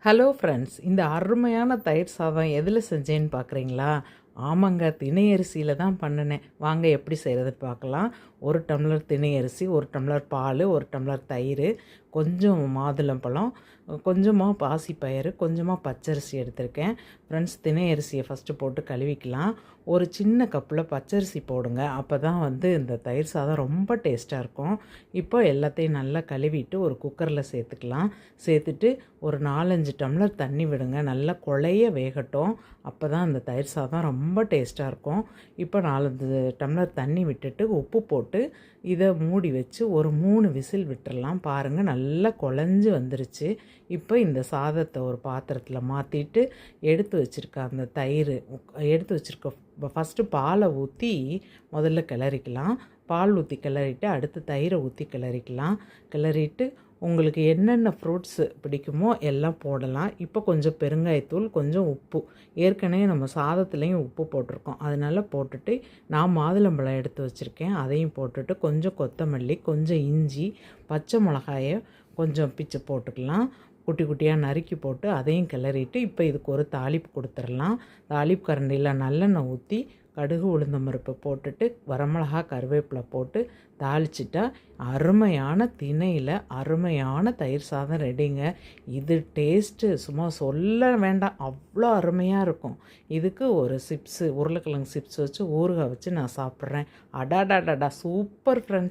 Hello friends, இந்த அருமையான தயிர் சாதம் எதில் செஞ்சேன்னு பார்க்குறீங்களா? ஆமாங்க, திணை அரிசியில் தான் பண்ணினேன். வாங்க எப்படி செய்கிறதுன்னு பார்க்கலாம். 1 டம்ளர் திணை அரிசி, 1 டம்ளர் பால், 1 டம்ளர் தயிர், கொஞ்சம் மாதுளம்பழம், கொஞ்சமாக பாசிப்பயிறு, கொஞ்சமாக பச்சரிசி எடுத்திருக்கேன். ஃப்ரெண்ட்ஸ், திணை அரிசியை ஃபஸ்ட்டு போட்டு கழுவிக்கலாம். ஒரு சின்ன கப்பில் பச்சரிசி போடுங்க, அப்போ தான் இந்த தயிர் சாதம் ரொம்ப டேஸ்ட்டாக இருக்கும். இப்போ எல்லாத்தையும் நல்லா கழுவிட்டு ஒரு குக்கரில் சேர்த்துக்கலாம். சேர்த்துட்டு ஒரு 4-5 டம்ளர் தண்ணி விடுங்க, நல்லா குழைய வேகட்டும். அப்போ தான் அந்த தயிர் சாதம் ரொம்ப டேஸ்ட்டாக இருக்கும். இப்போ 4-5 டம்ளர் தண்ணி விட்டுட்டு உப்பு போட்டு இதை மூடி வச்சு ஒரு 3 விசில் விட்டுறலாம். பாருங்கள், நல்லா குழஞ்சி வந்துருச்சு. இப்போ இந்த சாதத்தை ஒரு பாத்திரத்தில் மாற்றிட்டு எடுத்து வச்சுருக்க அந்த தயிர் எடுத்து வச்சுருக்க ஃபஸ்ட்டு பாலை ஊற்றி முதல்ல கிளறிக்கலாம். பால் ஊற்றி கிளறிட்டு அடுத்து தயிரை ஊற்றி கிளறிக்கலாம். கிளறிட்டு உங்களுக்கு என்னென்ன ஃப்ரூட்ஸு பிடிக்குமோ எல்லாம் போடலாம். இப்போ கொஞ்சம் பெருங்காயத்தூள், கொஞ்சம் உப்பு, ஏற்கனவே நம்ம சாதத்துலேயும் உப்பு போட்டிருக்கோம், அதனால் போட்டுட்டு நான் மாதுளம்பழம் எடுத்து வச்சுருக்கேன், அதையும் போட்டுட்டு கொஞ்சம் கொத்தமல்லி, கொஞ்சம் இஞ்சி, பச்சை மிளகாயை கொஞ்சம் பிச்சு போட்டுக்கலாம். குட்டி குட்டியாக நறுக்கி போட்டு அதையும் கிளறிட்டு இப்போ இதுக்கு ஒரு தாளிப்பு கொடுத்துடலாம். தாளிப்பு கரண்டியில் நல்லெண்ணெய் ஊற்றி கடுகு உளுந்தம்பருப்பு போட்டுட்டு வரமிளகா கருவேப்பிலை போட்டு தாளிச்சிட்டா அருமையான திணையில் அருமையான தயிர் சாதம் ரெடிங்க. இது டேஸ்ட்டு சும்மா சொல்ல வேண்டாம், அவ்வளோ அருமையாக இருக்கும். இதுக்கு ஒரு சிப்ஸு, உருளைக்கிழங்கு சிப்ஸ் வச்சு ஊறுகாய் வச்சு நான் சாப்பிட்றேன். அடாடாடாடா, சூப்பர் ஃப்ரெண்ட்ஸ்.